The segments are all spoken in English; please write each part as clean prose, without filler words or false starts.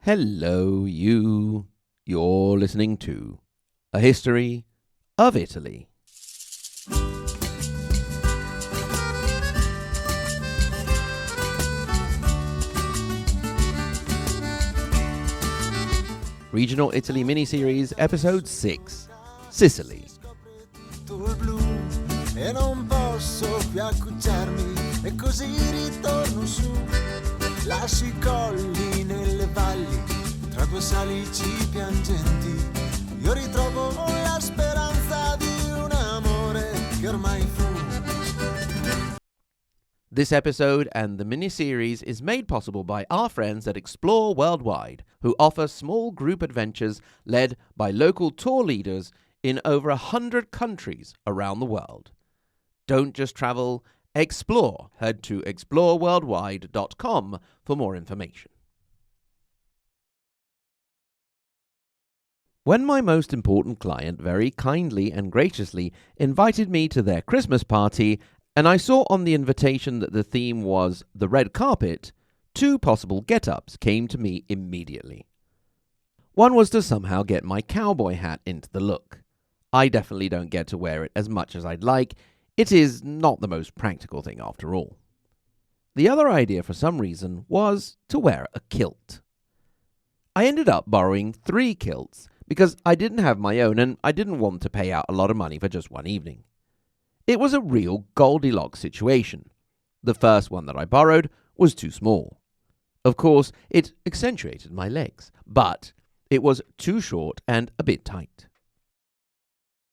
Hello, you. You're listening to A History of Italy. Regional Italy miniseries, episode 6, Sicily. E non posso più accucciarmi e così ritorno su. Lascio i colli nelle valli tra due salici piangenti. Io ritrovo la speranza di un amore che ormai fu. This episode and the miniseries is made possible by our friends at Explore Worldwide, who offer small group adventures led by local tour leaders in over 100 countries around the world. Don't just travel, explore. Head to exploreworldwide.com for more information. When my most important client very kindly and graciously invited me to their Christmas party, and I saw on the invitation that the theme was the red carpet, two possible get-ups came to me immediately. One was to somehow get my cowboy hat into the look. I definitely don't get to wear it as much as I'd like. It is not the most practical thing after all. The other idea for some reason was to wear a kilt. I ended up borrowing 3 kilts because I didn't have my own and I didn't want to pay out a lot of money for just one evening. It was a real Goldilocks situation. The first one that I borrowed was too small. Of course, it accentuated my legs, but it was too short and a bit tight.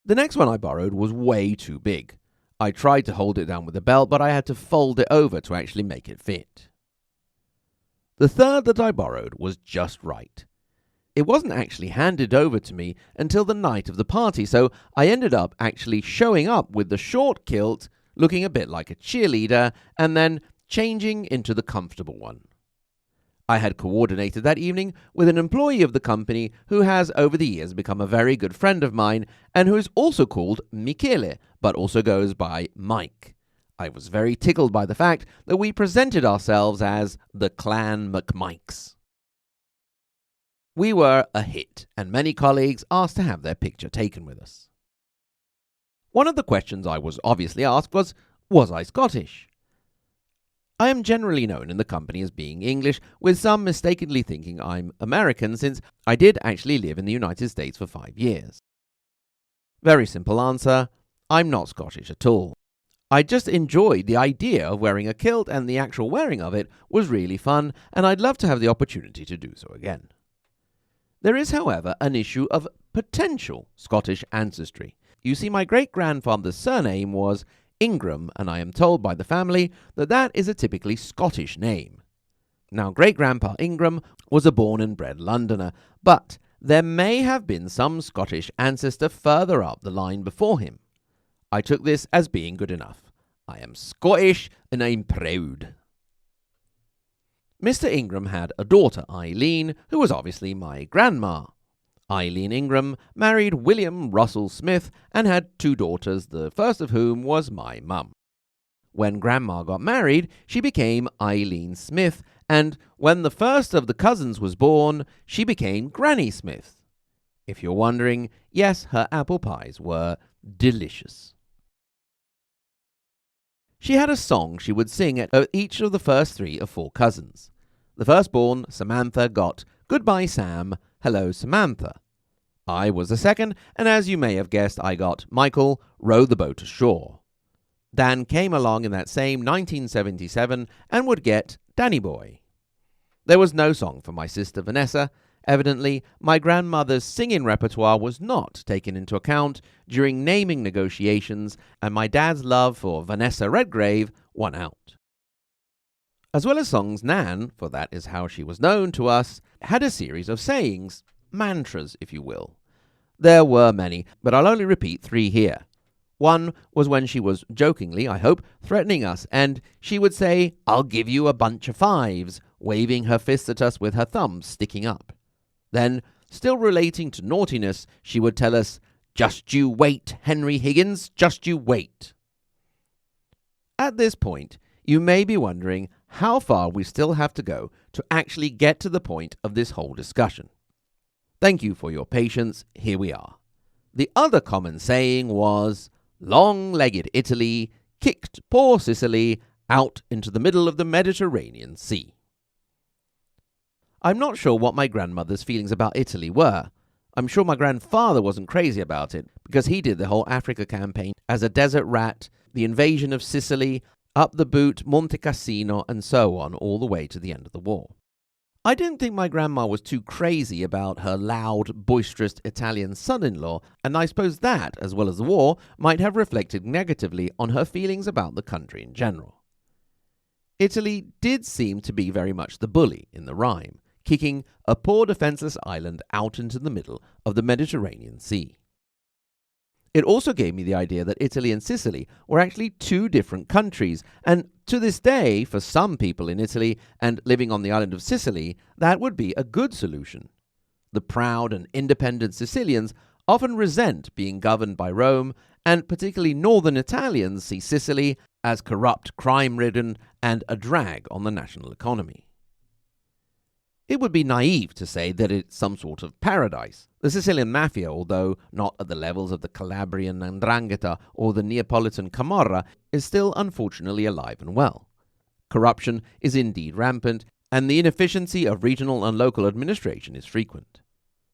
The next one I borrowed was way too big. I tried to hold it down with a belt, but I had to fold it over to actually make it fit. The third that I borrowed was just right. It wasn't actually handed over to me until the night of the party, so I ended up actually showing up with the short kilt, looking a bit like a cheerleader, and then changing into the comfortable one. I had coordinated that evening with an employee of the company who has over the years become a very good friend of mine and who is also called Michele, but also goes by Mike. I was very tickled by the fact that we presented ourselves as the Clan McMikes. We were a hit, and many colleagues asked to have their picture taken with us. One of the questions I was obviously asked was I Scottish? I am generally known in the company as being English, with some mistakenly thinking I'm American, since I did actually live in the United States for 5 years. Very simple answer, I'm not Scottish at all. I just enjoyed the idea of wearing a kilt, and the actual wearing of it was really fun, and I'd love to have the opportunity to do so again. There is, however, an issue of potential Scottish ancestry. You see, my great-grandfather's surname was Ingram, and I am told by the family that that is a typically Scottish name. Now, great-grandpa Ingram was a born and bred Londoner, but there may have been some Scottish ancestor further up the line before him. I took this as being good enough. I am Scottish, and I'm proud. Mr. Ingram had a daughter, Eileen, who was obviously my grandma. Eileen Ingram married William Russell Smith and had 2 daughters, the first of whom was my mum. When Grandma got married, she became Eileen Smith, and when the first of the cousins was born, she became Granny Smith. If you're wondering, yes, her apple pies were delicious. She had a song she would sing at each of the first 3 or 4 cousins. The firstborn, Samantha, got Goodbye Sam, Hello Samantha. I was the second, and as you may have guessed, I got Michael, Row the Boat Ashore. Dan came along in that same 1977 and would get Danny Boy. There was no song for my sister Vanessa. Evidently, my grandmother's singing repertoire was not taken into account during naming negotiations, and my dad's love for Vanessa Redgrave won out. As well as songs, Nan, for that is how she was known to us, had a series of sayings, mantras, if you will. There were many, but I'll only repeat 3 here. One was when she was jokingly, I hope, threatening us, and she would say, "I'll give you a bunch of 5s," waving her fist at us with her thumbs sticking up. Then, still relating to naughtiness, she would tell us, "Just you wait, Henry Higgins, just you wait." At this point, you may be wondering how far we still have to go to actually get to the point of this whole discussion. Thank you for your patience. Here we are. The other common saying was, long-legged Italy kicked poor Sicily out into the middle of the Mediterranean Sea. I'm not sure what my grandmother's feelings about Italy were. I'm sure my grandfather wasn't crazy about it, because he did the whole Africa campaign as a desert rat, the invasion of Sicily, up the boot, Monte Cassino, and so on, all the way to the end of the war. I didn't think my grandma was too crazy about her loud, boisterous Italian son-in-law, and I suppose that, as well as the war, might have reflected negatively on her feelings about the country in general. Italy did seem to be very much the bully in the rhyme, kicking a poor defenseless island out into the middle of the Mediterranean Sea. It also gave me the idea that Italy and Sicily were actually two different countries, and to this day, for some people in Italy and living on the island of Sicily, that would be a good solution. The proud and independent Sicilians often resent being governed by Rome, and particularly northern Italians see Sicily as corrupt, crime-ridden, and a drag on the national economy. It would be naive to say that it's some sort of paradise. The Sicilian mafia, although not at the levels of the Calabrian 'Ndrangheta or the Neapolitan Camorra, is still unfortunately alive and well. Corruption is indeed rampant, and the inefficiency of regional and local administration is frequent.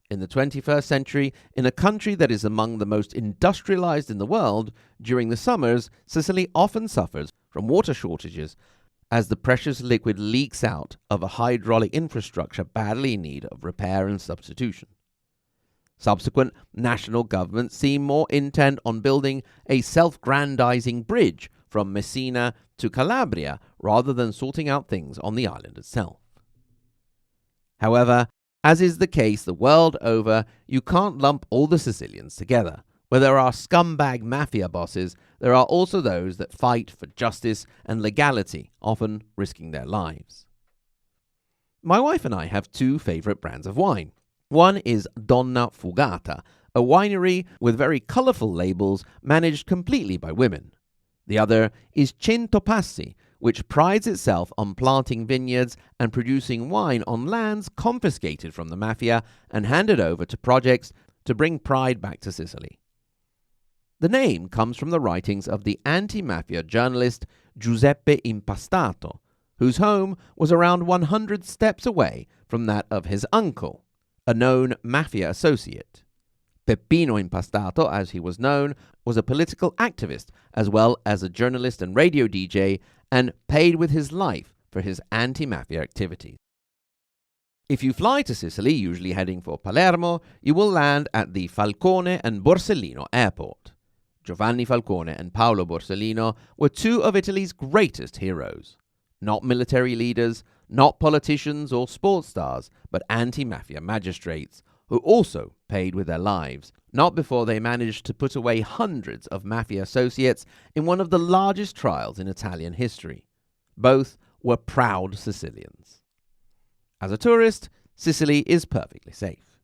In the 21st century, in a country that is among the most industrialized in the world, during the summers, Sicily often suffers from water shortages, as the precious liquid leaks out of a hydraulic infrastructure badly in need of repair and substitution. Subsequent national governments seem more intent on building a self-grandizing bridge from Messina to Calabria rather than sorting out things on the island itself. However, as is the case the world over, you can't lump all the Sicilians together. Where there are scumbag mafia bosses, there are also those that fight for justice and legality, often risking their lives. My wife and I have two favorite brands of wine. One is Donna Fugata, a winery with very colorful labels managed completely by women. The other is Cento Passi, which prides itself on planting vineyards and producing wine on lands confiscated from the mafia and handed over to projects to bring pride back to Sicily. The name comes from the writings of the anti-mafia journalist Giuseppe Impastato, whose home was around 100 steps away from that of his uncle, a known mafia associate. Peppino Impastato, as he was known, was a political activist as well as a journalist and radio DJ, and paid with his life for his anti-mafia activities. If you fly to Sicily, usually heading for Palermo, you will land at the Falcone and Borsellino airport. Giovanni Falcone and Paolo Borsellino were two of Italy's greatest heroes. Not military leaders, not politicians or sports stars, but anti-mafia magistrates, who also paid with their lives, not before they managed to put away hundreds of mafia associates in one of the largest trials in Italian history. Both were proud Sicilians. As a tourist, Sicily is perfectly safe.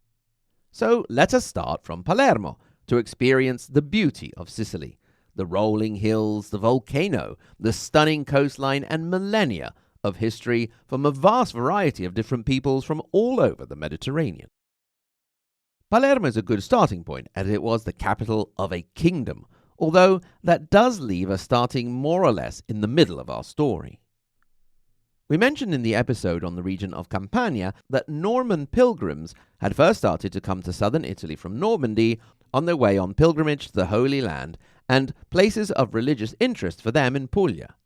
So let us start from Palermo, to experience the beauty of Sicily, the rolling hills, the volcano, the stunning coastline, and millennia of history from a vast variety of different peoples from all over the Mediterranean. Palermo is a good starting point, as it was the capital of a kingdom, although that does leave us starting more or less in the middle of our story. We mentioned in the episode on the region of Campania that Norman pilgrims had first started to come to southern Italy from Normandy on their way on pilgrimage to the Holy Land and places of religious interest for them in Puglia.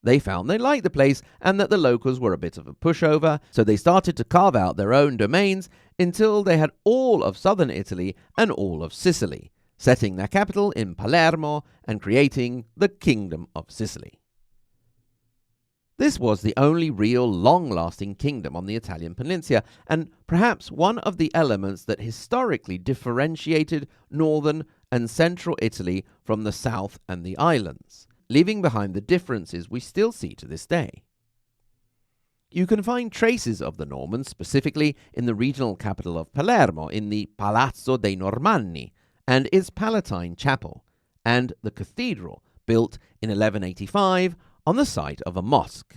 They found they liked the place and that the locals were a bit of a pushover, so they started to carve out their own domains until they had all of southern Italy and all of Sicily, setting their capital in Palermo and creating the Kingdom of Sicily. This was the only real long-lasting kingdom on the Italian peninsula, and perhaps one of the elements that historically differentiated northern and central Italy from the south and the islands, leaving behind the differences we still see to this day. You can find traces of the Normans, specifically in the regional capital of Palermo, in the Palazzo dei Normanni and its Palatine Chapel, and the cathedral built in 1185 on the site of a mosque.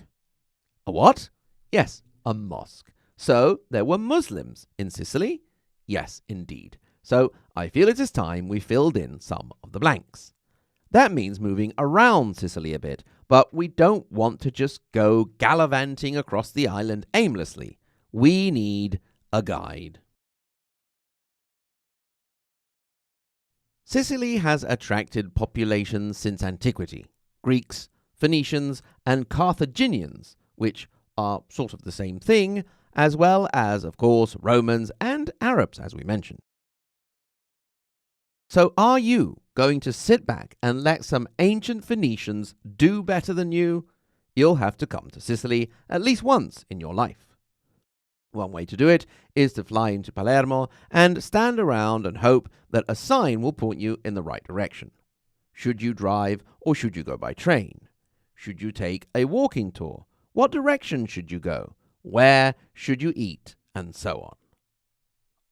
A what? Yes, a mosque. So there were Muslims in Sicily? Yes, indeed. So I feel it is time we filled in some of the blanks. That means moving around Sicily a bit, but we don't want to just go gallivanting across the island aimlessly. We need a guide. Sicily has attracted populations since antiquity: Greeks, Phoenicians, and Carthaginians, which are sort of the same thing, as well as, of course, Romans and Arabs, as we mentioned. So are you going to sit back and let some ancient Phoenicians do better than you? You'll have to come to Sicily at least once in your life. One way to do it is to fly into Palermo and stand around and hope that a sign will point you in the right direction. Should you drive or should you go by train? Should you take a walking tour? What direction should you go? Where should you eat? And so on.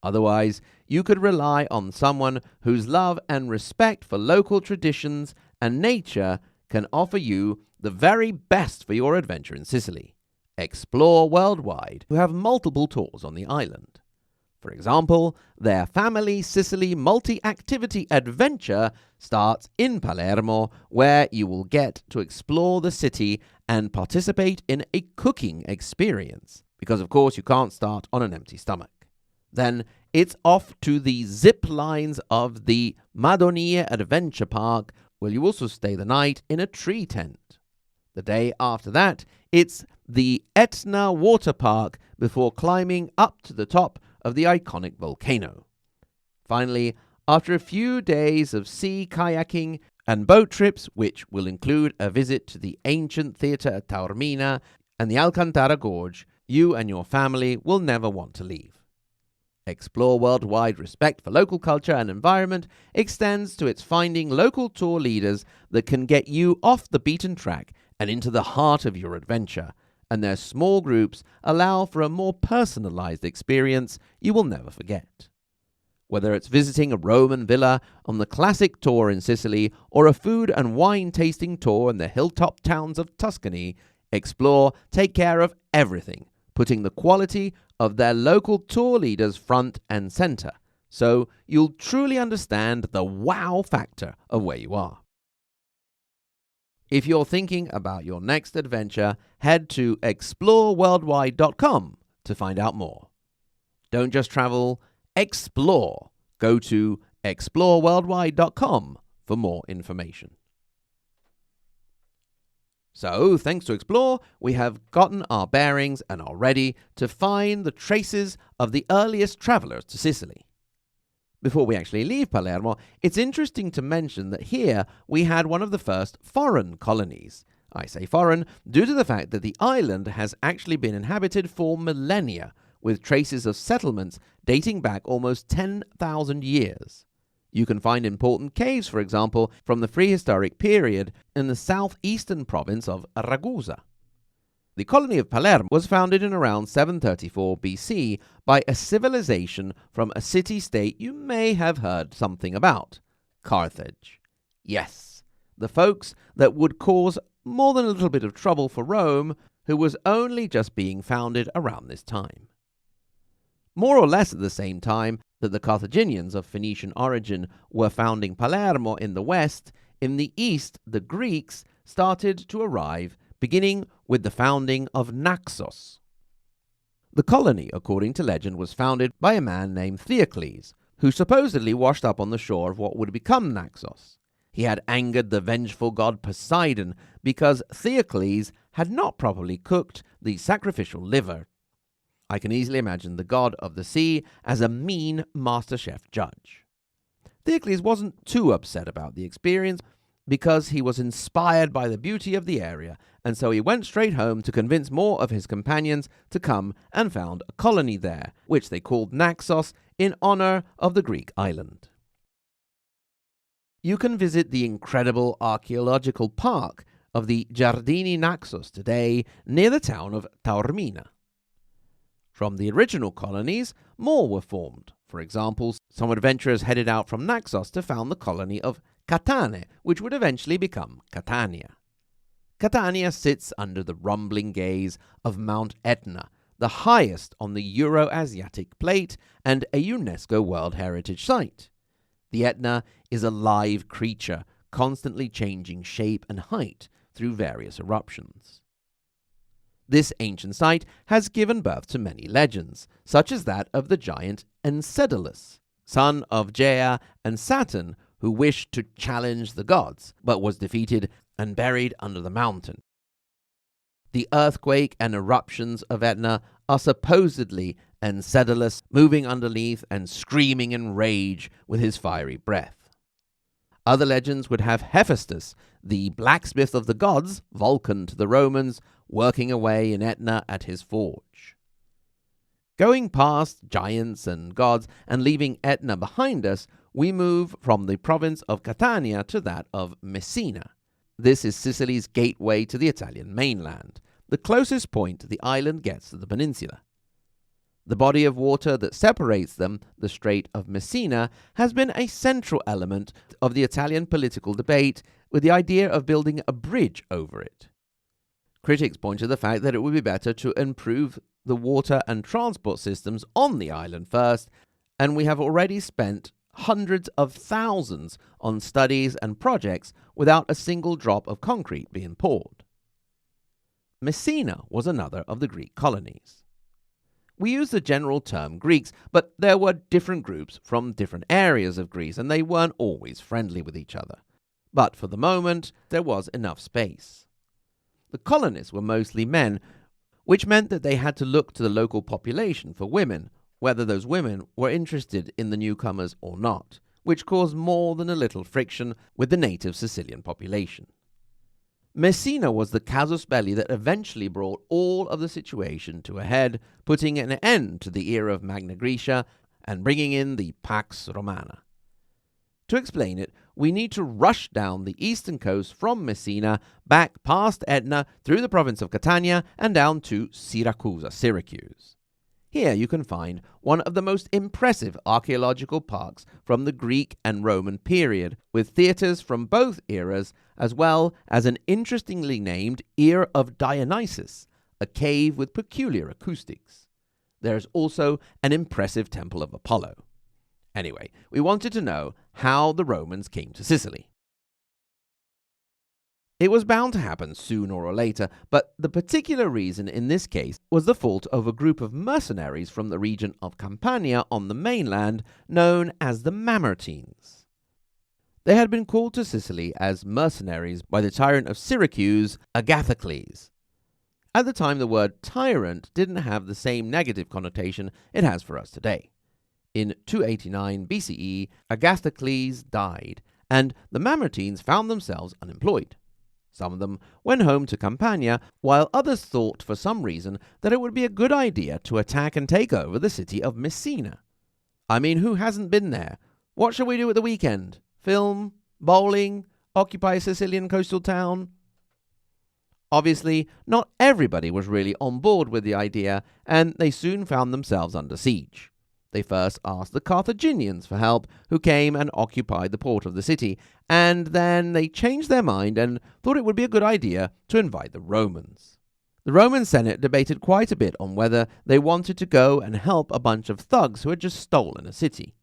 Otherwise, you could rely on someone whose love and respect for local traditions and nature can offer you the very best for your adventure in Sicily. Explore Worldwide, who have multiple tours on the island. For example, their Family Sicily multi-activity adventure starts in Palermo, where you will get to explore the city and participate in a cooking experience, because of course you can't start on an empty stomach. Then it's off to the zip lines of the Madonia Adventure Park, where you also stay the night in a tree tent. The day after that, it's the Etna Water Park before climbing up to the top of the iconic volcano. Finally, after a few days of sea kayaking and boat trips, which will include a visit to the ancient theatre at Taormina and the Alcantara Gorge, you and your family will never want to leave. Explore Worldwide respect for local culture and environment extends to its finding local tour leaders that can get you off the beaten track and into the heart of your adventure, and their small groups allow for a more personalized experience you will never forget. Whether it's visiting a Roman villa on the classic tour in Sicily or a food and wine tasting tour in the hilltop towns of Tuscany, Explore take care of everything, putting the quality of their local tour leaders front and center, so you'll truly understand the wow factor of where you are. If you're thinking about your next adventure, head to exploreworldwide.com to find out more. Don't just travel, explore. Go to exploreworldwide.com for more information. So, thanks to Explore, we have gotten our bearings and are ready to find the traces of the earliest travelers to Sicily. Before we actually leave Palermo, it's interesting to mention that here we had one of the first foreign colonies. I say foreign due to the fact that the island has actually been inhabited for millennia, with traces of settlements dating back almost 10,000 years. You can find important caves, for example, from the prehistoric period in the southeastern province of Ragusa. The colony of Palermo was founded in around 734 BC by a civilization from a city-state you may have heard something about, Carthage. Yes, the folks that would cause more than a little bit of trouble for Rome, who was only just being founded around this time. More or less at the same time that the Carthaginians of Phoenician origin were founding Palermo in the west, in the east the Greeks started to arrive, beginning with the founding of Naxos. The colony, according to legend, was founded by a man named Theocles, who supposedly washed up on the shore of what would become Naxos. He had angered the vengeful god Poseidon because Theocles had not properly cooked the sacrificial liver. I can easily imagine the god of the sea as a mean MasterChef judge. Theocles wasn't too upset about the experience because he was inspired by the beauty of the area, and so he went straight home to convince more of his companions to come and found a colony there, which they called Naxos in honor of the Greek island. You can visit the incredible archaeological park of the Giardini Naxos today near the town of Taormina. From the original colonies, more were formed. For example, some adventurers headed out from Naxos to found the colony of Catania, which would eventually become Catania. Catania sits under the rumbling gaze of Mount Etna, the highest on the Euro-Asiatic plate and a UNESCO World Heritage Site. The Etna is a live creature, constantly changing shape and height through various eruptions. This ancient site has given birth to many legends, such as that of the giant Enceladus, son of Gaia and Saturn, who wished to challenge the gods, but was defeated and buried under the mountain. The earthquake and eruptions of Etna are supposedly Enceladus moving underneath and screaming in rage with his fiery breath. Other legends would have Hephaestus, the blacksmith of the gods, Vulcan to the Romans, working away in Etna at his forge. Going past giants and gods and leaving Etna behind us, we move from the province of Catania to that of Messina. This is Sicily's gateway to the Italian mainland, the closest point the island gets to the peninsula. The body of water that separates them, the Strait of Messina, has been a central element of the Italian political debate, with the idea of building a bridge over it. Critics point to the fact that it would be better to improve the water and transport systems on the island first, and we have already spent hundreds of thousands on studies and projects without a single drop of concrete being poured. Messina was another of the Greek colonies. We use the general term Greeks, but there were different groups from different areas of Greece, and they weren't always friendly with each other. But for the moment, there was enough space. The colonists were mostly men, which meant that they had to look to the local population for women, whether those women were interested in the newcomers or not, which caused more than a little friction with the native Sicilian population. Messina was the casus belli that eventually brought all of the situation to a head, putting an end to the era of Magna Graecia and bringing in the Pax Romana. To explain it, we need to rush down the eastern coast from Messina, back past Etna, through the province of Catania, and down to Syracuse. Here you can find one of the most impressive archaeological parks from the Greek and Roman period, with theatres from both eras, as well as an interestingly named Ear of Dionysus, a cave with peculiar acoustics. There is also an impressive temple of Apollo. Anyway, we wanted to know how the Romans came to Sicily. It was bound to happen sooner or later, but the particular reason in this case was the fault of a group of mercenaries from the region of Campania on the mainland, known as the Mamertines. They had been called to Sicily as mercenaries by the tyrant of Syracuse, Agathocles. At the time, the word tyrant didn't have the same negative connotation it has for us today. In 289 BCE, Agathocles died, and the Mamertines found themselves unemployed. Some of them went home to Campania, while others thought for some reason that it would be a good idea to attack and take over the city of Messina. I mean, who hasn't been there? What shall we do at the weekend? Film? Bowling? Occupy a Sicilian coastal town? Obviously, not everybody was really on board with the idea, and they soon found themselves under siege. They first asked the Carthaginians for help, who came and occupied the port of the city, and then they changed their mind and thought it would be a good idea to invite the Romans. The Roman Senate debated quite a bit on whether they wanted to go and help a bunch of thugs who had just stolen a city.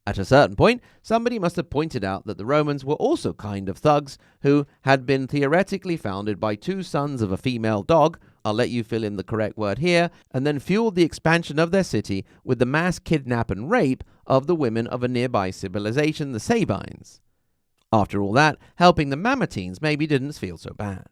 At a certain point, somebody must have pointed out that the Romans were also kind of thugs who had been theoretically founded by two sons of a female dog, I'll let you fill in the correct word here, and then fueled the expansion of their city with the mass kidnap and rape of the women of a nearby civilization, the Sabines. After all that, helping the Mamertines maybe didn't feel so bad.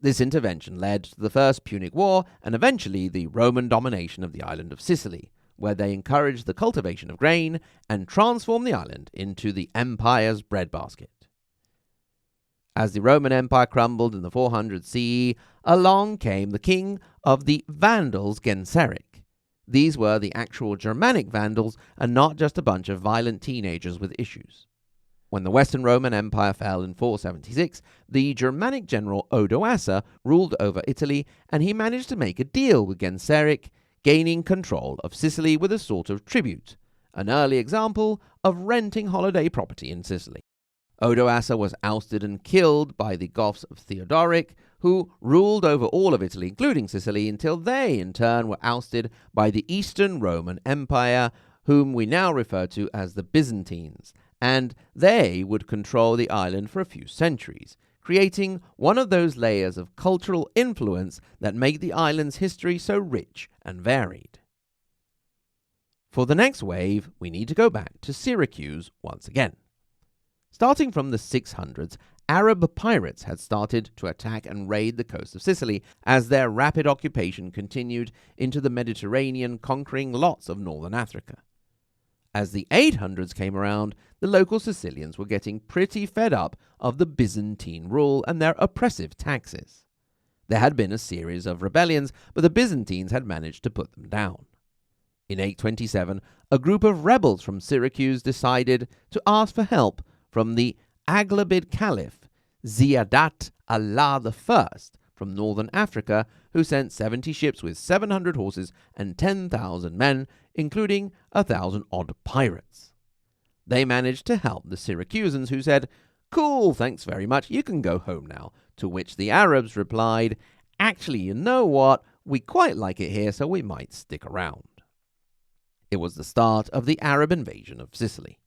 This intervention led to the First Punic War and eventually the Roman domination of the island of Sicily, where they encouraged the cultivation of grain and transformed the island into the empire's breadbasket. As the Roman Empire crumbled in the 400 CE, along came the king of the Vandals, Genseric. These were the actual Germanic Vandals and not just a bunch of violent teenagers with issues. When the Western Roman Empire fell in 476, the Germanic general Odoacer ruled over Italy, and he managed to make a deal with Genseric, gaining control of Sicily with a sort of tribute, an early example of renting holiday property in Sicily. Odoacer was ousted and killed by the Goths of Theodoric, who ruled over all of Italy, including Sicily, until they, in turn, were ousted by the Eastern Roman Empire, whom we now refer to as the Byzantines, and they would control the island for a few centuries, creating one of those layers of cultural influence that make the island's history so rich and varied. For the next wave, we need to go back to Syracuse once again. Starting from the 600s, Arab pirates had started to attack and raid the coast of Sicily as their rapid occupation continued into the Mediterranean, conquering lots of northern Africa. As the 800s came around, the local Sicilians were getting pretty fed up of the Byzantine rule and their oppressive taxes. There had been a series of rebellions, but the Byzantines had managed to put them down. In 827, a group of rebels from Syracuse decided to ask for help from the Aghlabid Caliph Ziyadat Allah I from northern Africa, who sent 70 ships with 700 horses and 10,000 men, including 1,000-odd pirates. They managed to help the Syracusans, who said, "Cool, thanks very much, you can go home now," to which the Arabs replied, "Actually, you know what? We quite like it here, so we might stick around." It was the start of the Arab invasion of Sicily.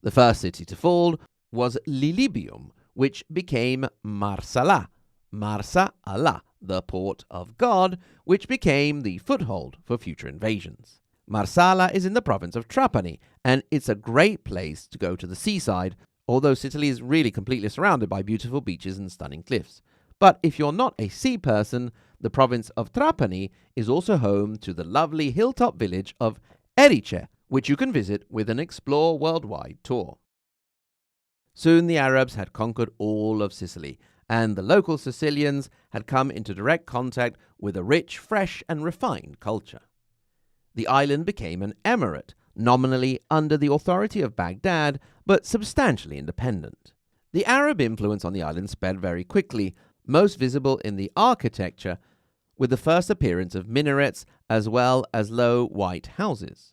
The first city to fall was Lilibium, which became Marsala, Marsa Allah, the port of God, which became the foothold for future invasions. Marsala is in the province of Trapani, and it's a great place to go to the seaside, although Sicily is really completely surrounded by beautiful beaches and stunning cliffs. But if you're not a sea person, the province of Trapani is also home to the lovely hilltop village of Erice, which you can visit with an Explore Worldwide tour. Soon the Arabs had conquered all of Sicily, and the local Sicilians had come into direct contact with a rich, fresh, and refined culture. The island became an emirate, nominally under the authority of Baghdad, but substantially independent. The Arab influence on the island spread very quickly, most visible in the architecture, with the first appearance of minarets as well as low white houses.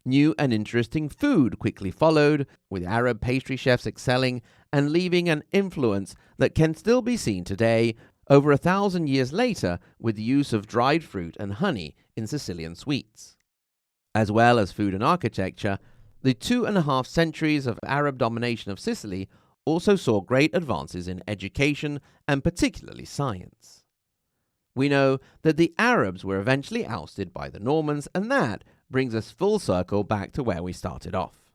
New and interesting food quickly followed, with Arab pastry chefs excelling and leaving an influence that can still be seen today, over 1,000 years later, with the use of dried fruit and honey in Sicilian sweets. As well as food and architecture, the 2.5 centuries of Arab domination of Sicily also saw great advances in education and particularly science. We know that the Arabs were eventually ousted by the Normans, and that brings us full circle back to where we started off.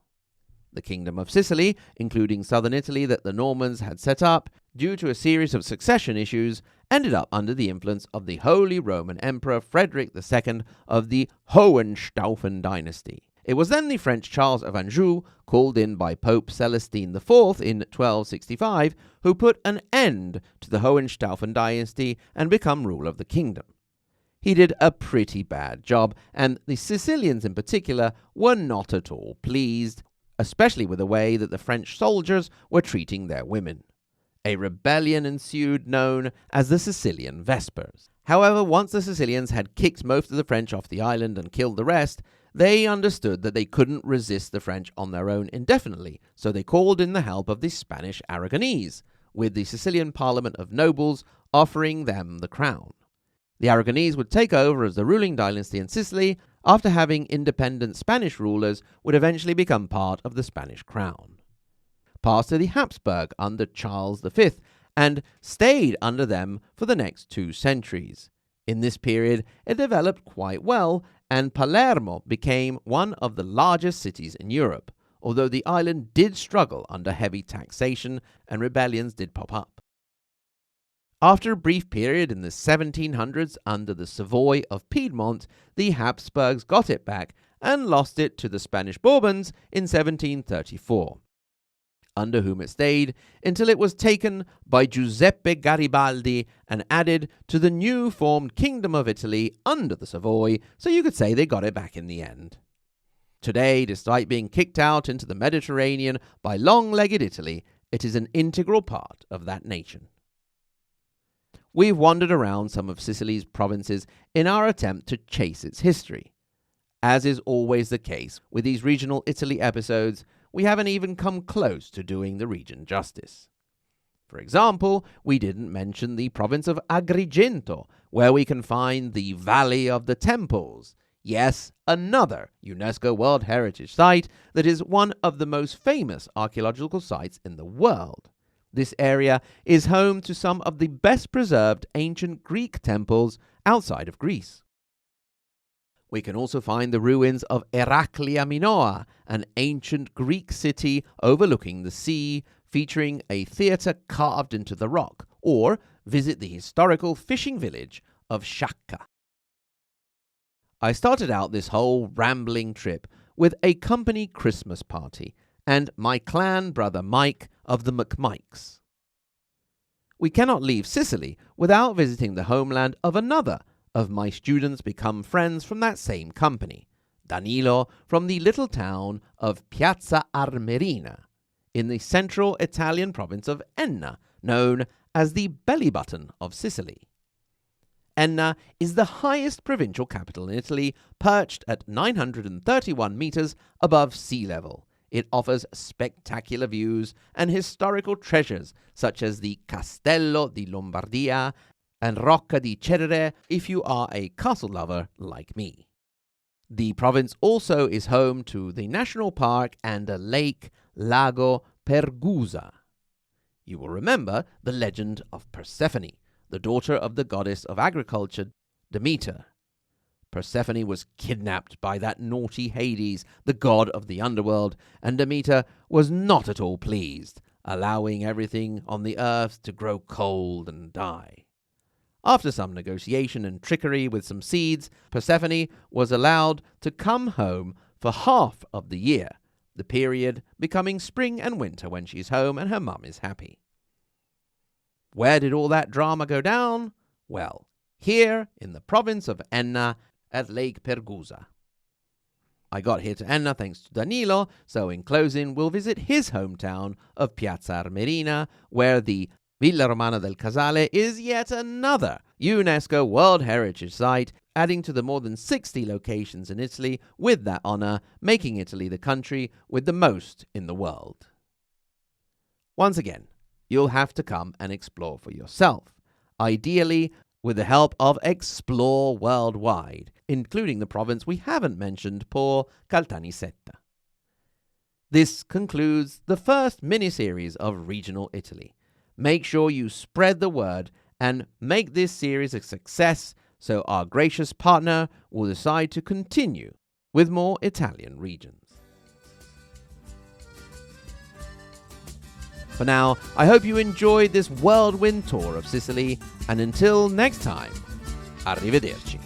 The Kingdom of Sicily, including southern Italy that the Normans had set up, due to a series of succession issues, ended up under the influence of the Holy Roman Emperor Frederick II of the Hohenstaufen dynasty. It was then the French Charles of Anjou, called in by Pope Celestine IV in 1265, who put an end to the Hohenstaufen dynasty and became ruler of the kingdom. He did a pretty bad job, and the Sicilians in particular were not at all pleased, especially with the way that the French soldiers were treating their women. A rebellion ensued known as the Sicilian Vespers. However, once the Sicilians had kicked most of the French off the island and killed the rest, they understood that they couldn't resist the French on their own indefinitely, so they called in the help of the Spanish Aragonese, with the Sicilian Parliament of Nobles offering them the crown. The Aragonese would take over as the ruling dynasty in Sicily, after having independent Spanish rulers would eventually become part of the Spanish crown. Passed to the Habsburg under Charles V, and stayed under them for the next 2 centuries. In this period, it developed quite well, and Palermo became one of the largest cities in Europe, although the island did struggle under heavy taxation and rebellions did pop up. After a brief period in the 1700s under the Savoy of Piedmont, the Habsburgs got it back and lost it to the Spanish Bourbons in 1734, under whom it stayed until it was taken by Giuseppe Garibaldi and added to the new formed Kingdom of Italy under the Savoy, so you could say they got it back in the end. Today, despite being kicked out into the Mediterranean by long-legged Italy, it is an integral part of that nation. We've wandered around some of Sicily's provinces in our attempt to chase its history. As is always the case with these regional Italy episodes, we haven't even come close to doing the region justice. For example, we didn't mention the province of Agrigento, where we can find the Valley of the Temples. Yes, another UNESCO World Heritage Site that is one of the most famous archaeological sites in the world. This area is home to some of the best preserved ancient Greek temples outside of Greece. We can also find the ruins of Heraclea Minoa, an ancient Greek city overlooking the sea, featuring a theatre carved into the rock, or visit the historical fishing village of Sciacca. I started out this whole rambling trip with a company Christmas party and my clan brother Mike of the McMikes. We cannot leave Sicily without visiting the homeland of another of my students become friends from that same company, Danilo from the little town of Piazza Armerina in the central Italian province of Enna, known as the belly button of Sicily. Enna is the highest provincial capital in Italy, perched at 931 meters above sea level. It offers spectacular views and historical treasures such as the Castello di Lombardia and Rocca di Cerere if you are a castle lover like me. The province also is home to the national park and a lake, Lago Pergusa. You will remember the legend of Persephone, the daughter of the goddess of agriculture, Demeter. Persephone was kidnapped by that naughty Hades, the god of the underworld, and Demeter was not at all pleased, allowing everything on the earth to grow cold and die. After some negotiation and trickery with some seeds, Persephone was allowed to come home for half of the year, the period becoming spring and winter when she's home and her mum is happy. Where did all that drama go down? Well, here in the province of Enna at Lake Pergusa. I got here to Enna thanks to Danilo, so in closing we'll visit his hometown of Piazza Armerina, where the Villa Romana del Casale is yet another UNESCO World Heritage Site, adding to the more than 60 locations in Italy with that honor, making Italy the country with the most in the world. Once again, you'll have to come and explore for yourself, ideally with the help of Explore Worldwide, including the province we haven't mentioned, poor Caltanissetta. This concludes the first mini-series of Regional Italy. Make sure you spread the word and make this series a success so our gracious partner will decide to continue with more Italian regions. For now, I hope you enjoyed this whirlwind tour of Sicily, and until next time, arrivederci.